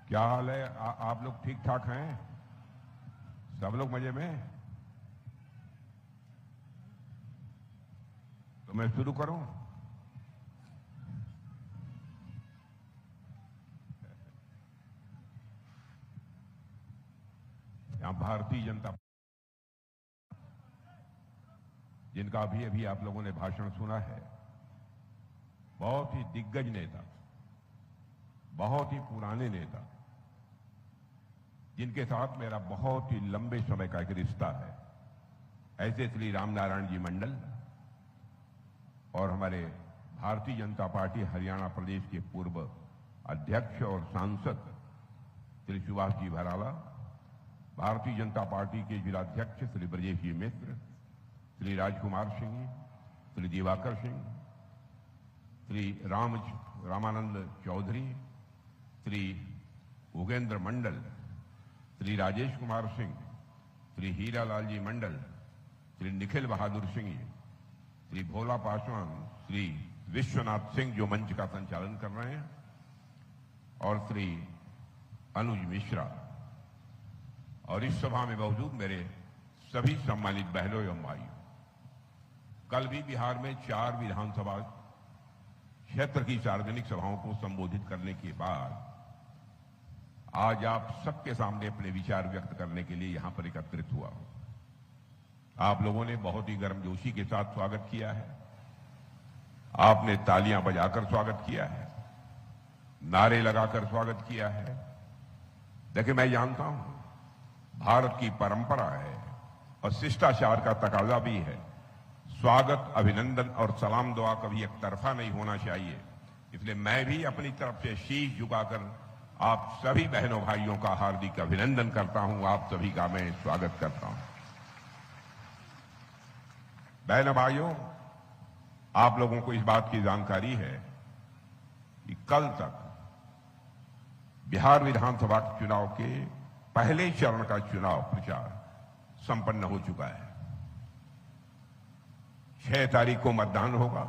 क्या हाल है? आप लोग ठीक ठाक हैं? सब लोग मजे में? तो मैं शुरू करूं? यहां भारतीय जनता, जिनका अभी अभी आप लोगों ने भाषण सुना है, बहुत ही दिग्गज नेता, बहुत ही पुराने नेता, जिनके साथ मेरा बहुत ही लंबे समय का एक रिश्ता है, ऐसे श्री रामनारायण जी मंडल और हमारे भारतीय जनता पार्टी हरियाणा प्रदेश के पूर्व अध्यक्ष और सांसद श्री सुभाष जी भराला, भारतीय जनता पार्टी के जिलाध्यक्ष श्री ब्रजेश जी मिश्र, श्री राजकुमार सिंह, श्री दिवाकर सिंह, श्री रामानंद चौधरी, श्री उगेंद्र मंडल, श्री राजेश कुमार सिंह, श्री हीरालाल जी मंडल, श्री निखिल बहादुर सिंह, श्री भोला पासवान, श्री विश्वनाथ सिंह जो मंच का संचालन कर रहे हैं, और श्री अनुज मिश्रा, और इस सभा में मौजूद मेरे सभी सम्मानित बहनों एवं भाइयों। कल भी बिहार में 4 विधानसभा क्षेत्र की सार्वजनिक सभाओं को संबोधित करने के बाद आज आप सबके सामने अपने विचार व्यक्त करने के लिए यहां पर एकत्रित हुआ हूं। आप लोगों ने बहुत ही गर्मजोशी के साथ स्वागत किया है, आपने तालियां बजाकर स्वागत किया है, नारे लगाकर स्वागत किया है। देखिए, मैं जानता हूं भारत की परंपरा है और शिष्टाचार का तकाजा भी है, स्वागत, अभिनंदन और सलाम दुआ कभी एक तरफा नहीं होना चाहिए। इसलिए मैं भी अपनी तरफ से शीश झुकाकर आप सभी बहनों भाइयों का हार्दिक अभिनंदन करता हूं, आप सभी का मैं स्वागत करता हूं। बहनों भाइयों, आप लोगों को इस बात की जानकारी है कि कल तक बिहार विधानसभा चुनाव के पहले चरण का चुनाव प्रचार संपन्न हो चुका है। 6 तारीख को मतदान होगा,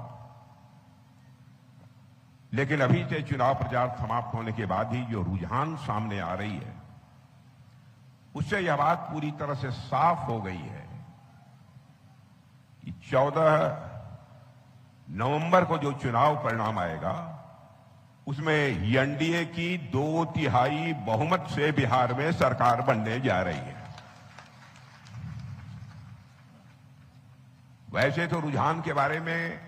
लेकिन अभी से चुनाव प्रचार समाप्त होने के बाद ही जो रुझान सामने आ रही है, उससे यह बात पूरी तरह से साफ हो गई है कि 14 नवंबर को जो चुनाव परिणाम आएगा, उसमें एनडीए की 2/3 बहुमत से बिहार में सरकार बनने जा रही है। वैसे तो रुझान के बारे में,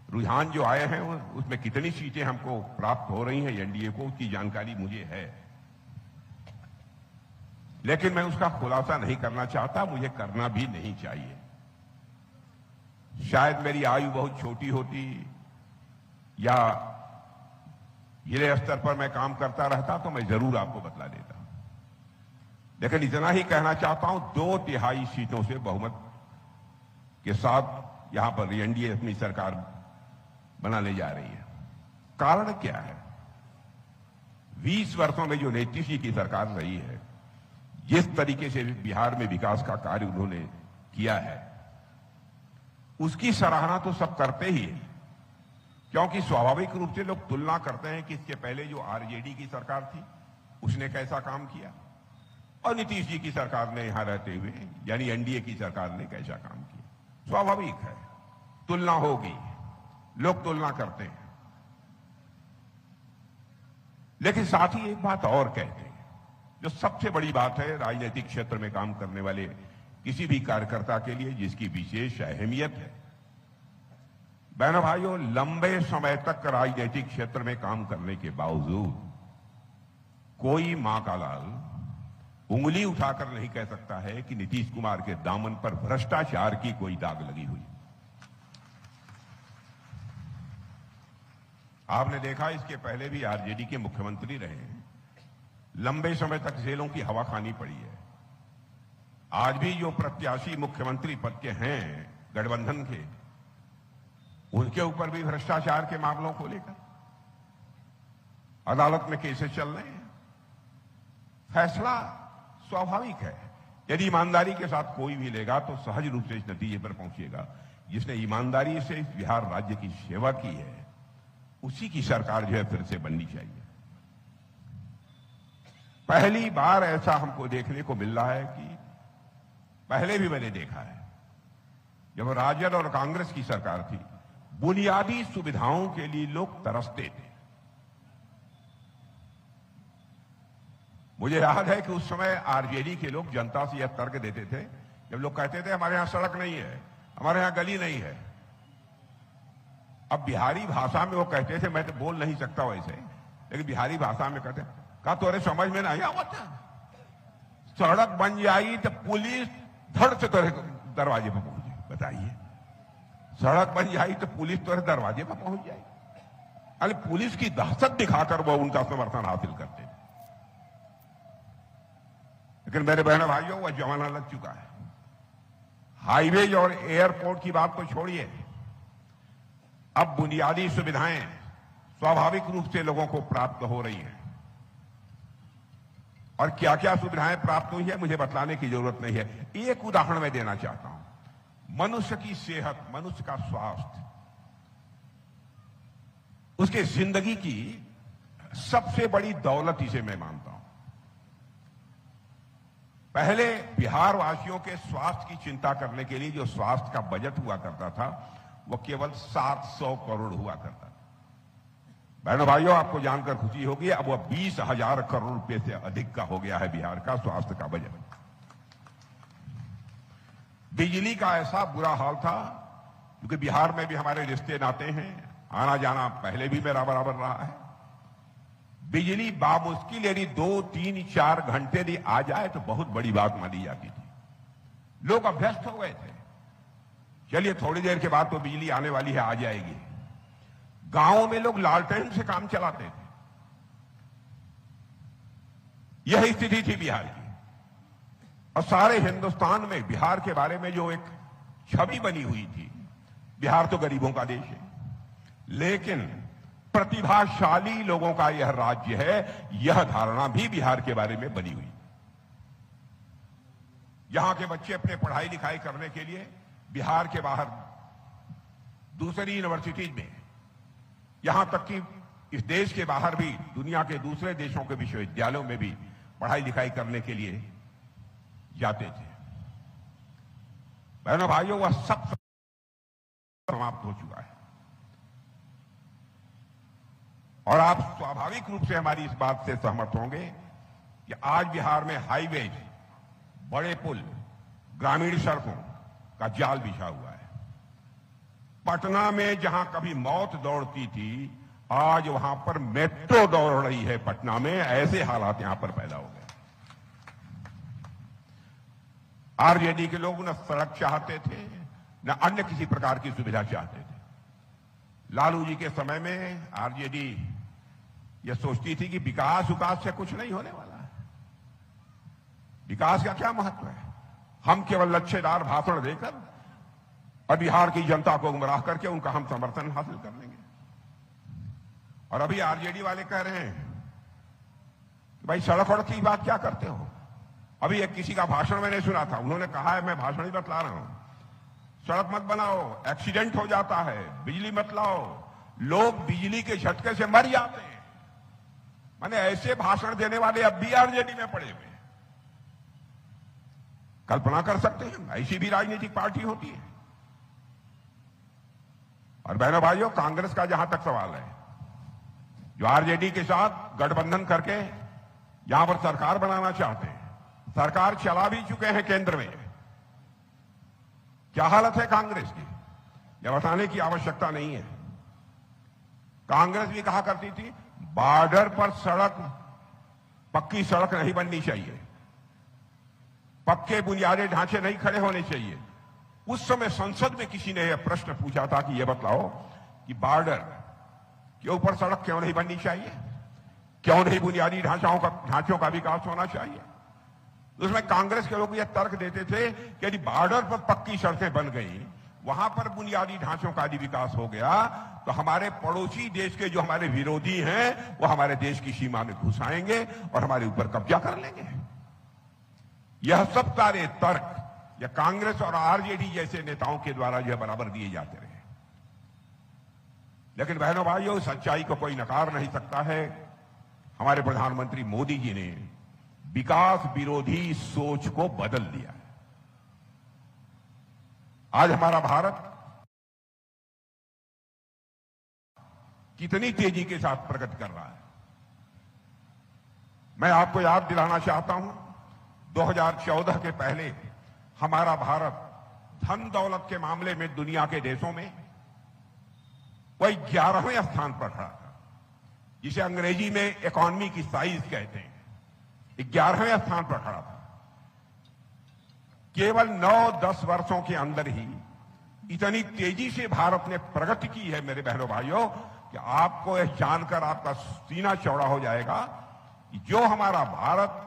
रुझान जो आए हैं उसमें कितनी सीटें हमको प्राप्त हो रही हैं एनडीए को, उसकी जानकारी मुझे है, लेकिन मैं उसका खुलासा नहीं करना चाहता, मुझे करना भी नहीं चाहिए। शायद मेरी आयु बहुत छोटी होती या जिले स्तर पर मैं काम करता रहता तो मैं जरूर आपको बतला देता, लेकिन इतना ही कहना चाहता हूं, 2/3 सीटों से बहुमत के साथ यहां पर एनडीए अपनी सरकार बनाने जा रही है। कारण क्या है? 20 वर्षों में जो नीतीश जी की सरकार रही है, जिस तरीके से बिहार में विकास का कार्य उन्होंने किया है, उसकी सराहना तो सब करते ही हैं, क्योंकि स्वाभाविक रूप से लोग तुलना करते हैं कि इसके पहले जो आरजेडी की सरकार थी उसने कैसा काम किया और नीतीश जी की सरकार ने यहां रहते हुए यानी एनडीए की सरकार ने कैसा काम किया। स्वाभाविक है, तुलना होगी, लोग तुलना करते हैं। लेकिन साथ ही एक बात और कहते हैं, जो सबसे बड़ी बात है राजनीतिक क्षेत्र में काम करने वाले किसी भी कार्यकर्ता के लिए, जिसकी विशेष अहमियत है। बहनों भाइयों, लंबे समय तक राजनीतिक क्षेत्र में काम करने के बावजूद कोई मां का लाल उंगली उठाकर नहीं कह सकता है कि नीतीश कुमार के दामन पर भ्रष्टाचार की कोई दाग लगी हुई। आपने देखा, इसके पहले भी आरजेडी के मुख्यमंत्री रहे हैं, लंबे समय तक जेलों की हवा खानी पड़ी है। आज भी जो प्रत्याशी मुख्यमंत्री पद के हैं गठबंधन के, उनके ऊपर भी भ्रष्टाचार के मामलों को लेकर अदालत में केसेस चल रहे हैं। फैसला स्वाभाविक है, यदि ईमानदारी के साथ कोई भी लेगा तो सहज रूप से इस नतीजे पर पहुंचेगा, जिसने ईमानदारी से इस बिहार राज्य की सेवा की है, उसी की सरकार जो है फिर से बननी चाहिए। पहली बार ऐसा हमको देखने को मिल रहा है कि पहले भी मैंने देखा है, जब राजद और कांग्रेस की सरकार थी, बुनियादी सुविधाओं के लिए लोग तरसते थे। मुझे याद है कि उस समय आरजेडी के लोग जनता से यह तर्क देते थे, जब लोग कहते थे हमारे यहां सड़क नहीं है, हमारे यहां गली नहीं है। अब बिहारी भाषा में वो कहते थे, मैं तो बोल नहीं सकता वैसे, लेकिन बिहारी भाषा में कहते कहा तोरे समझ में नहीं आवता, सड़क बन जाएगी तो पुलिस धड़ से तोरे दरवाजे पर पहुंच जाए। बताइए, सड़क बन जाएगी तो पुलिस तोरे दरवाजे पर पहुंच जाएगी। अरे पुलिस की दहशत दिखाकर वो उनका समर्थन हासिल करते थे। लेकिन मेरे बहनों भाइयों, वह जमाना लग चुका है। हाईवे और एयरपोर्ट की बात तो छोड़िए, अब बुनियादी सुविधाएं स्वाभाविक रूप से लोगों को प्राप्त हो रही हैं। और क्या क्या सुविधाएं प्राप्त हुई है मुझे बतलाने की जरूरत नहीं है। एक उदाहरण मैं देना चाहता हूं। मनुष्य की सेहत, मनुष्य का स्वास्थ्य, उसके जिंदगी की सबसे बड़ी दौलत इसे मैं मानता हूं। पहले बिहार वासियों के स्वास्थ्य की चिंता करने के लिए जो स्वास्थ्य का बजट हुआ करता था, वो केवल 700 करोड़ हुआ करता था। बहनों भाइयों, आपको जानकर खुशी होगी, अब वह 20,000 करोड़ रुपए से अधिक का हो गया है बिहार का स्वास्थ्य का बजट। बिजली का ऐसा बुरा हाल था, क्योंकि बिहार में भी हमारे रिश्ते नाते हैं, आना जाना पहले भी मेरा बराबर रहा है। बिजली बामुश्किल यदि 2, 3, 4 घंटे यदि आ जाए तो बहुत बड़ी बात मानी जाती थी। लोग अभ्यस्त हो गए थे, चलिए थोड़ी देर के बाद तो बिजली आने वाली है, आ जाएगी। गांवों में लोग लालटेन से काम चलाते थे। यही स्थिति थी बिहार की। और सारे हिंदुस्तान में बिहार के बारे में जो एक छवि बनी हुई थी, बिहार तो गरीबों का देश है, लेकिन प्रतिभाशाली लोगों का यह राज्य है, यह धारणा भी बिहार के बारे में बनी हुई। यहां के बच्चे अपने पढ़ाई लिखाई करने के लिए बिहार के बाहर दूसरी यूनिवर्सिटीज में, यहां तक कि इस देश के बाहर भी दुनिया के दूसरे देशों के विश्वविद्यालयों में भी पढ़ाई लिखाई करने के लिए जाते थे। बहनों भाइयों, वह सब समाप्त हो चुका है। और आप स्वाभाविक रूप से हमारी इस बात से सहमत होंगे कि आज बिहार में हाईवे, बड़े पुल, ग्रामीण सड़कों का जाल बिछा हुआ है। पटना में जहां कभी मौत दौड़ती थी, आज वहां पर मेट्रो दौड़ रही है पटना में। ऐसे हालात यहां पर पैदा हो गए। आरजेडी के लोग न सड़क चाहते थे, न अन्य किसी प्रकार की सुविधा चाहते थे। लालू जी के समय में आरजेडी यह सोचती थी कि विकास से कुछ नहीं होने वाला है। विकास का क्या महत्व है? हम केवल लच्छेदार भाषण देकर और बिहार की जनता को गुमराह करके उनका हम समर्थन हासिल कर लेंगे। और अभी आरजेडी वाले कह रहे हैं कि भाई सड़क वड़क की बात क्या करते हो? अभी एक किसी का भाषण मैंने सुना था, उन्होंने कहा है, मैं भाषण ही बतला रहा हूं, सड़क मत बनाओ, एक्सीडेंट हो जाता है, बिजली मत लाओ, लोग बिजली के झटके से मर जाते हैं। माने ऐसे भाषण देने वाले अब भी आरजेडी में पड़े हुए। कल्पना कर सकते हैं, ऐसी भी राजनीतिक पार्टी होती है। और बहनों भाइयों, कांग्रेस का जहां तक सवाल है, जो आरजेडी के साथ गठबंधन करके यहां पर सरकार बनाना चाहते हैं, सरकार चला भी चुके हैं केंद्र में। क्या हालत है कांग्रेस की, यह बताने की आवश्यकता नहीं है। कांग्रेस भी कहा करती थी बॉर्डर पर सड़क, पक्की सड़क नहीं बननी चाहिए, पक्के बुनियादी ढांचे नहीं खड़े होने चाहिए। उस समय संसद में किसी ने यह प्रश्न पूछा था कि यह बतलाओ कि बॉर्डर के ऊपर सड़क क्यों नहीं बननी चाहिए, क्यों नहीं बुनियादी ढांचों का विकास होना चाहिए। उसमें कांग्रेस के लोग यह तर्क देते थे कि यदि बॉर्डर पर पक्की सड़कें बन गई, वहां पर बुनियादी ढांचों का यदि विकास हो गया, तो हमारे पड़ोसी देश के जो हमारे विरोधी हैं, वो हमारे देश की सीमा में घुस आएंगे और हमारे ऊपर कब्जा कर लेंगे। यह सब सारे तर्क या कांग्रेस और आरजेडी जैसे नेताओं के द्वारा यह बराबर दिए जाते रहे। लेकिन बहनों भाइयों, सच्चाई को कोई नकार नहीं सकता है। हमारे प्रधानमंत्री मोदी जी ने विकास विरोधी सोच को बदल दिया है। आज हमारा भारत कितनी तेजी के साथ प्रगति कर रहा है। मैं आपको याद दिलाना चाहता हूं, 2014 के पहले हमारा भारत धन दौलत के मामले में दुनिया के देशों में वही 11वें स्थान पर खड़ा था, जिसे अंग्रेजी में इकोनॉमी की साइज कहते हैं। 11वें स्थान पर खड़ा था। केवल 9-10 वर्षों के अंदर ही इतनी तेजी से भारत ने प्रगति की है मेरे बहनों भाइयों, कि आपको यह जानकर आपका सीना चौड़ा हो जाएगा कि जो हमारा भारत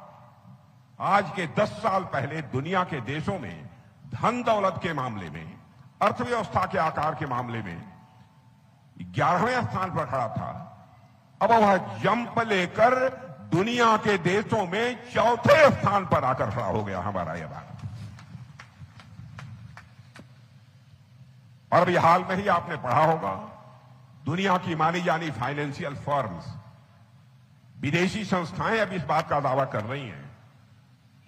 आज के 10 साल पहले दुनिया के देशों में धन दौलत के मामले में, अर्थव्यवस्था के आकार के मामले में 11वें स्थान पर खड़ा था, अब वह जंप लेकर दुनिया के देशों में 4थे स्थान पर आकर खड़ा हो गया हमारा यह भारत। और अभी हाल में ही आपने पढ़ा होगा, दुनिया की मानी जानी फाइनेंशियल फर्म्स, विदेशी संस्थाएं अब इस बात का दावा कर रही हैं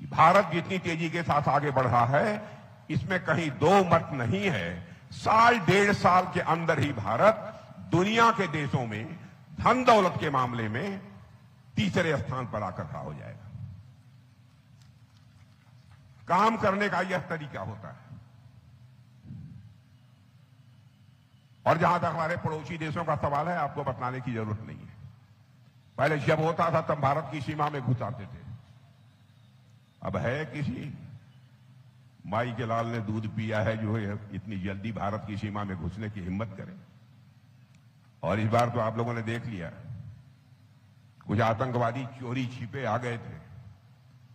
कि भारत जितनी तेजी के साथ आगे बढ़ रहा है, इसमें कहीं दो मत नहीं है। 1.5 साल के अंदर ही भारत दुनिया के देशों में धन दौलत के मामले में तीसरे स्थान पर आकर खड़ा हो जाएगा। काम करने का यह तरीका होता है। और जहां तक हमारे पड़ोसी देशों का सवाल है, आपको बताने की जरूरत नहीं है। पहले जब होता था तब भारत की सीमा में घुस आते थे। अब है किसी माई के लाल ने दूध पिया है जो है इतनी जल्दी भारत की सीमा में घुसने की हिम्मत करे। और इस बार तो आप लोगों ने देख लिया, कुछ आतंकवादी चोरी छिपे आ गए थे,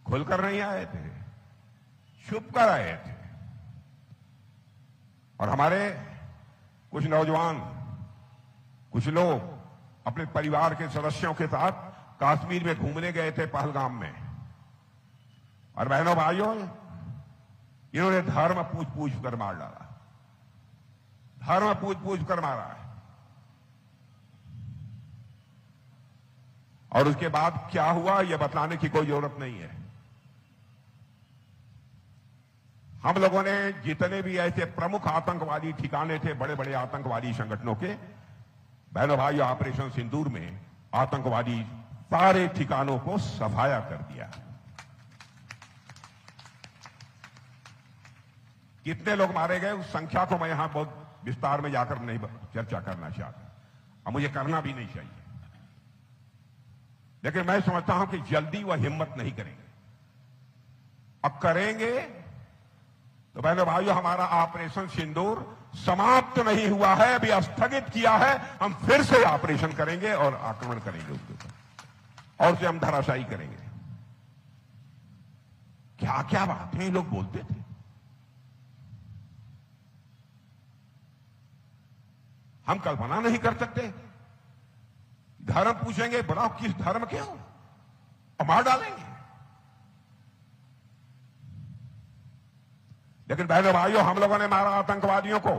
खुलकर नहीं आए थे, छुप कर आए थे। और हमारे कुछ नौजवान, कुछ लोग अपने परिवार के सदस्यों के साथ कश्मीर में घूमने गए थे, पहलगाम में। और बहनों भाइयों, इन्होंने धर्म पूछ कर मार डाला, धर्म पूछ कर मारा है। और उसके बाद क्या हुआ यह बताने की कोई जरूरत नहीं है। हम लोगों ने जितने भी ऐसे प्रमुख आतंकवादी ठिकाने थे, बड़े बड़े आतंकवादी संगठनों के, बहनों भाइयों, ऑपरेशन सिंदूर में आतंकवादी सारे ठिकानों को सफाया कर दिया। कितने लोग मारे गए उस संख्या को मैं यहां बहुत विस्तार में जाकर नहीं चर्चा करना चाहता, और मुझे करना भी नहीं चाहिए। लेकिन मैं समझता हूं कि जल्दी वह हिम्मत नहीं करेंगे। अब करेंगे तो बहनों भाइयों, हमारा ऑपरेशन सिंदूर समाप्त नहीं हुआ है, अभी स्थगित किया है। हम फिर से ऑपरेशन करेंगे और आक्रमण करेंगे उसके ऊपर, और उसे हम धराशायी करेंगे। क्या क्या बातें लोग बोलते थे। हम कल्पना नहीं कर सकते। धर्म पूछेंगे, बनाओ किस धर्म के हो, और मार डालेंगे। लेकिन बहनों भाइयों, हम लोगों ने मारा आतंकवादियों को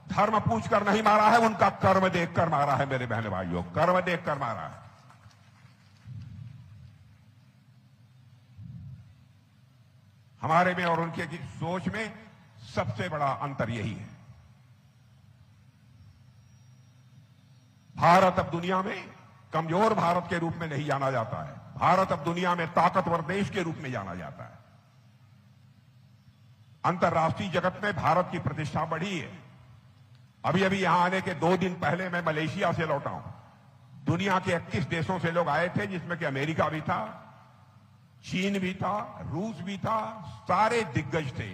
धर्म पूछकर नहीं मारा है, उनका कर्म देखकर मारा है मेरे बहनों भाइयों, कर्म देखकर मारा है। हमारे में और उनके की सोच में सबसे बड़ा अंतर यही है। भारत अब दुनिया में कमजोर भारत के रूप में नहीं जाना जाता है। भारत अब दुनिया में ताकतवर देश के रूप में जाना जाता है। अंतर्राष्ट्रीय जगत में भारत की प्रतिष्ठा बढ़ी है। अभी अभी यहां आने के 2 दिन पहले मैं मलेशिया से लौटा हूं। दुनिया के 21 देशों से लोग आए थे, जिसमें कि अमेरिका भी था, चीन भी था, रूस भी था। सारे दिग्गज थे।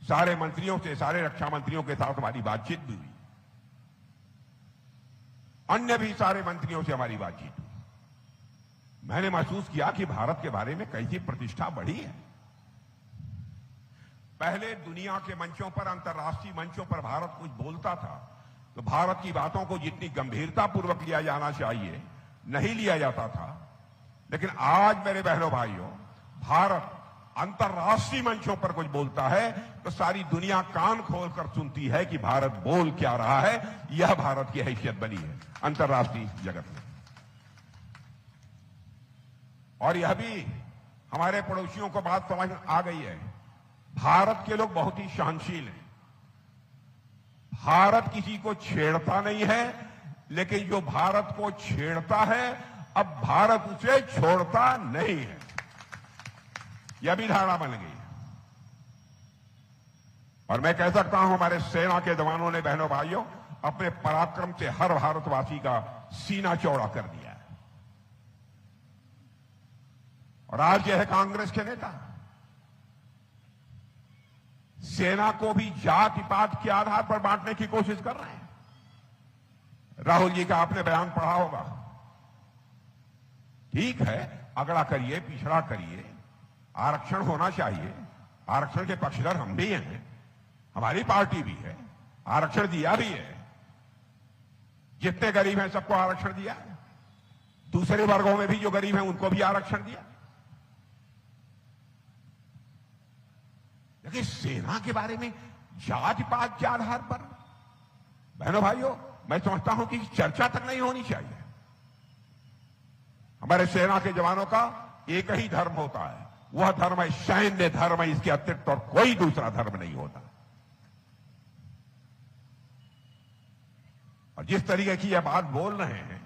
सारे मंत्रियों से, सारे रक्षा मंत्रियों के साथ हमारी बातचीत भी हुई। अन्य भी सारे मंत्रियों से हमारी बातचीत हुई। मैंने महसूस किया कि भारत के बारे में कैसी प्रतिष्ठा बढ़ी है। पहले दुनिया के मंचों पर, अंतर्राष्ट्रीय मंचों पर भारत कुछ बोलता था तो भारत की बातों को जितनी गंभीरता पूर्वक लिया जाना चाहिए नहीं लिया जाता था। लेकिन आज मेरे बहनों भाइयों, भारत अंतर्राष्ट्रीय मंचों पर कुछ बोलता है तो सारी दुनिया कान खोलकर सुनती है कि भारत बोल क्या रहा है। यह भारत की हैसियत बनी है अंतर्राष्ट्रीय जगत में। और यह भी हमारे पड़ोसियों को बात समझ आ गई है। भारत के लोग बहुत ही सहनशील हैं। भारत किसी को छेड़ता नहीं है, लेकिन जो भारत को छेड़ता है अब भारत उसे छोड़ता नहीं है। यह भी धारणा बन गई है। और मैं कह सकता हूं, हमारे सेना के जवानों ने, बहनों भाइयों, अपने पराक्रम से हर भारतवासी का सीना चौड़ा कर दिया है। और आज यह है कांग्रेस के नेता सेना को भी जाति पात के आधार पर बांटने की कोशिश कर रहे हैं। राहुल जी का आपने बयान पढ़ा होगा। ठीक है, अगड़ा करिए, पिछड़ा करिए, आरक्षण होना चाहिए। आरक्षण के पक्षधर हम भी हैं, हमारी पार्टी भी है, आरक्षण दिया भी है। जितने गरीब हैं सबको आरक्षण दिया, दूसरे वर्गों में भी जो गरीब हैं उनको भी आरक्षण दिया। लेकिन सेना के बारे में जाति पात के आधार पर, बहनों भाइयों, मैं समझता हूं कि चर्चा तक नहीं होनी चाहिए। हमारे सेना के जवानों का एक ही धर्म होता है, वह धर्म है सैन्य धर्म है। इसके अतिरिक्त और कोई दूसरा धर्म नहीं होता। और जिस तरीके की यह बात बोल रहे हैं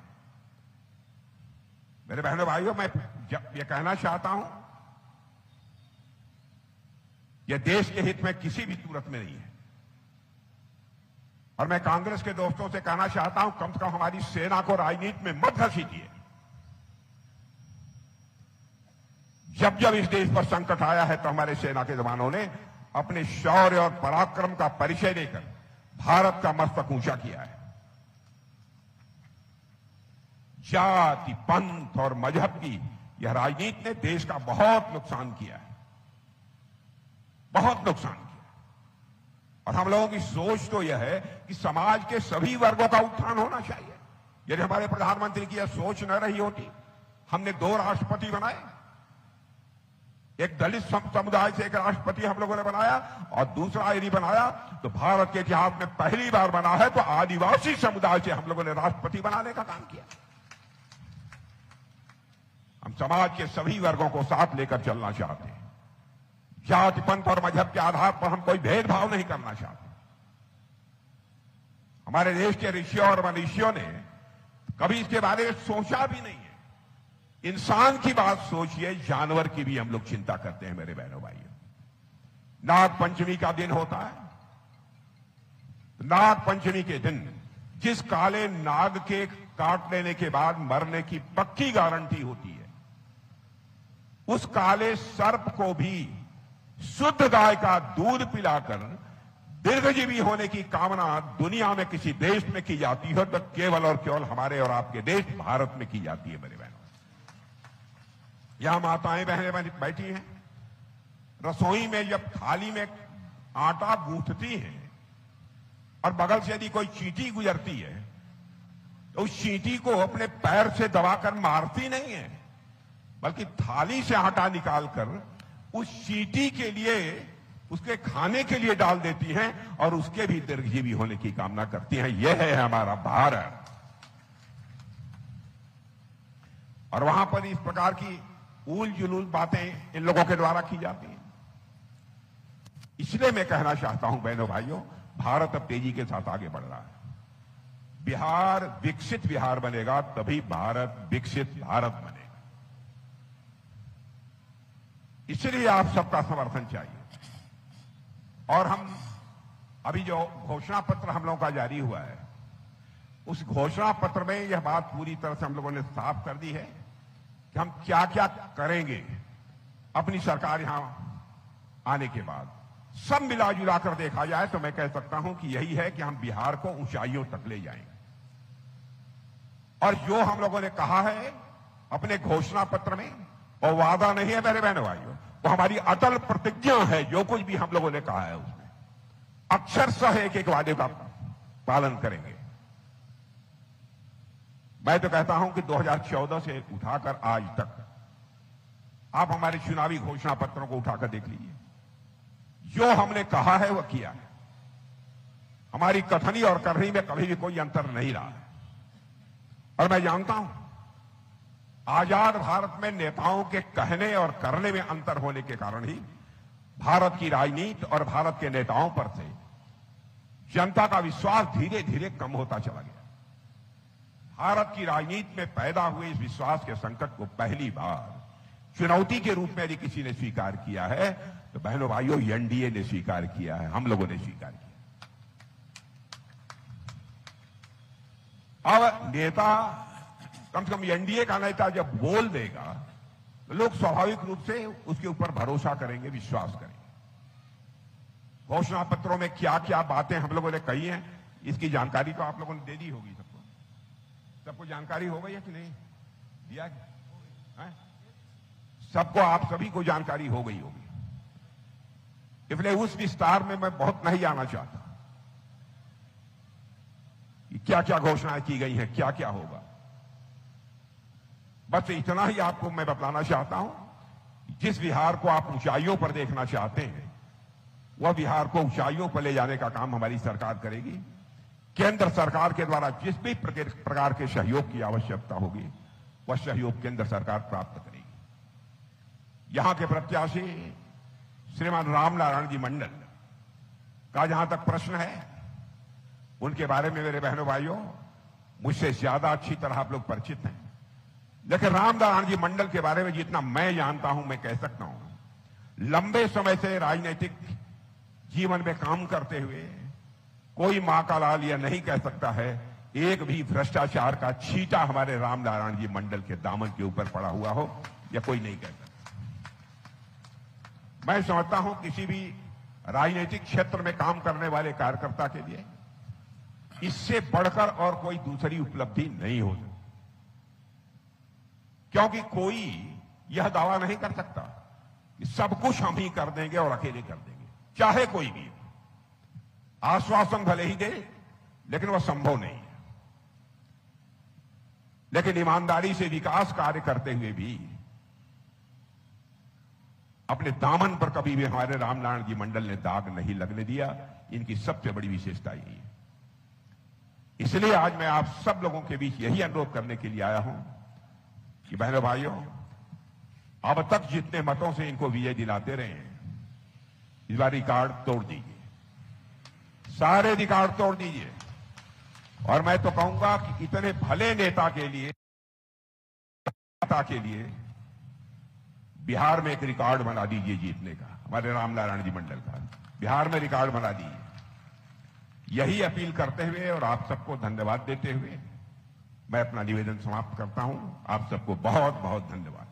मेरे बहनों भाइयों, मैं ये कहना चाहता हूं, यह देश के हित में किसी भी सूरत में नहीं है। और मैं कांग्रेस के दोस्तों से कहना चाहता हूं, कम से कम हमारी सेना को राजनीति में मत घसीटिए। जब जब इस देश पर संकट आया है तो हमारे सेना के जवानों ने अपने शौर्य और पराक्रम का परिचय देकर भारत का मस्तक ऊंचा किया है। जाति, पंथ और मजहब की यह राजनीति ने देश का बहुत नुकसान किया है, बहुत नुकसान किया। और हम लोगों की सोच तो यह है कि समाज के सभी वर्गों का उत्थान होना चाहिए। यदि हमारे प्रधानमंत्री की यह सोच न रही होती, हमने 2 राष्ट्रपति बनाए, एक दलित समुदाय से एक राष्ट्रपति हम लोगों ने बनाया और दूसरा यदि बनाया तो भारत के इतिहास में पहली बार बना है तो आदिवासी समुदाय से हम लोगों ने राष्ट्रपति बनाने का काम किया। हम समाज के सभी वर्गों को साथ लेकर चलना चाहते हैं। जाति, पंथ और मजहब के आधार पर हम कोई भेदभाव नहीं करना चाहते। हमारे देश के ऋषियों और मनीषियों ने कभी इसके बारे में सोचा भी नहीं है। इंसान की बात सोचिए, जानवर की भी हम लोग चिंता करते हैं मेरे बहनों भाइयों। नाग पंचमी का दिन होता है। नाग पंचमी के दिन जिस काले नाग के काट लेने के बाद मरने की पक्की गारंटी होती है, उस काले सर्प को भी शुद्ध गाय का दूध पिलाकर दीर्घजीवी होने की कामना दुनिया में किसी देश में की जाती है तो केवल और केवल हमारे और आपके देश भारत में की जाती है मेरे बहनों। यहां माताएं बहनें बैठी हैं, रसोई में जब थाली में आटा गूंथती हैं और बगल से यदि कोई चींटी गुजरती है तो उस चींटी को अपने पैर से दबाकर मारती नहीं है, बल्कि थाली से आटा निकालकर उस चींटी के लिए, उसके खाने के लिए डाल देती हैं और उसके भी दीर्घजीवी होने की कामना करती हैं। यह है हमारा भारत। और वहां पर इस प्रकार की उल जुलूल बातें इन लोगों के द्वारा की जाती हैं। इसलिए मैं कहना चाहता हूं बहनों भाइयों, भारत अब तेजी के साथ आगे बढ़ रहा है। बिहार विकसित बिहार बनेगा तभी भारत विकसित भारत बनेगा। इसलिए आप सबका समर्थन चाहिए। और हम अभी जो घोषणा पत्र हम लोगों का जारी हुआ है, उस घोषणा पत्र में यह बात पूरी तरह से हम लोगों ने साफ कर दी है कि हम क्या क्या करेंगे अपनी सरकार यहां आने के बाद। सब मिला जुला कर देखा जाए तो मैं कह सकता हूं कि यही है कि हम बिहार को ऊंचाइयों तक ले जाएंगे। और जो हम लोगों ने कहा है अपने घोषणा पत्र में, वो वादा नहीं है मेरे बहनों भाइयों, वो हमारी अटल प्रतिज्ञा है। जो कुछ भी हम लोगों ने कहा है उसमें अक्षरशः एक एक वादे का पालन करेंगे। मैं तो कहता हूं कि 2014 से उठाकर आज तक आप हमारे चुनावी घोषणा पत्रों को उठाकर देख लीजिए, जो हमने कहा है वह किया है। हमारी कथनी और करनी में कभी भी कोई अंतर नहीं रहा है। और मैं जानता हूं आजाद भारत में नेताओं के कहने और करने में अंतर होने के कारण ही भारत की राजनीति और भारत के नेताओं पर से जनता का विश्वास धीरे धीरे कम होता चला गया। भारत की राजनीति में पैदा हुए इस विश्वास के संकट को पहली बार चुनौती के रूप में यदि किसी ने स्वीकार किया है तो बहनों भाइयों एनडीए ने स्वीकार किया है, हम लोगों ने स्वीकार किया। अब नेता कम से कम एनडीए का नेता जब बोल देगा तो लोग स्वाभाविक रूप से उसके ऊपर भरोसा करेंगे, विश्वास करेंगे। घोषणा पत्रों में क्या क्या बातें हम लोगों ने कही हैं, इसकी जानकारी तो आप लोगों ने दे दी होगी। सबको जानकारी हो गई है कि नहीं दिया है? सबको, आप सभी को जानकारी हो गई होगी। इसलिए उस विस्तार में मैं बहुत नहीं आना चाहता कि क्या क्या घोषणाएं की गई हैं, क्या क्या होगा। बस इतना ही आपको मैं बताना चाहता हूं, जिस बिहार को आप ऊंचाइयों पर देखना चाहते हैं वह बिहार को ऊंचाइयों पर ले जाने का काम हमारी सरकार करेगी। केंद्र सरकार के द्वारा जिस भी प्रकार के सहयोग की आवश्यकता होगी वह सहयोग केंद्र सरकार प्राप्त करेगी। यहां के प्रत्याशी श्रीमान रामनारायण जी मंडल का जहां तक प्रश्न है, उनके बारे में मेरे बहनों भाइयों मुझसे ज्यादा अच्छी तरह आप लोग परिचित हैं। लेकिन रामनारायण जी मंडल के बारे में जितना मैं जानता हूं मैं कह सकता हूं, लंबे समय से राजनीतिक जीवन में काम करते हुए कोई मां का लाल यह नहीं कह सकता है एक भी भ्रष्टाचार का छींटा हमारे रामनारायण जी मंडल के दामन के ऊपर पड़ा हुआ हो, यह कोई नहीं कह सकता। मैं समझता हूं किसी भी राजनीतिक क्षेत्र में काम करने वाले कार्यकर्ता के लिए इससे बढ़कर और कोई दूसरी उपलब्धि नहीं हो सकती, क्योंकि कोई यह दावा नहीं कर सकता कि सब कुछ हम ही कर देंगे और अकेले कर देंगे, चाहे कोई भी। आश्वासन भले ही दे लेकिन वह संभव नहीं है। लेकिन ईमानदारी से विकास कार्य करते हुए भी अपने दामन पर कभी भी हमारे रामनारायण जी मंडल ने दाग नहीं लगने दिया। इनकी सबसे बड़ी विशेषता यही है। इसलिए आज मैं आप सब लोगों के बीच यही अनुरोध करने के लिए आया हूं कि बहनों भाइयों, अब तक जितने मतों से इनको विजय दिलाते रहे हैं, इस बार रिकॉर्ड तोड़ दीजिए, सारे रिकॉर्ड तोड़ दीजिए। और मैं तो कहूंगा कि इतने भले नेता के लिए बिहार में एक रिकॉर्ड बना दीजिए जीतने का, हमारे रामनारायण जी मंडल का बिहार में रिकॉर्ड बना दीजिए। यही अपील करते हुए और आप सबको धन्यवाद देते हुए मैं अपना निवेदन समाप्त करता हूं। आप सबको बहुत बहुत धन्यवाद।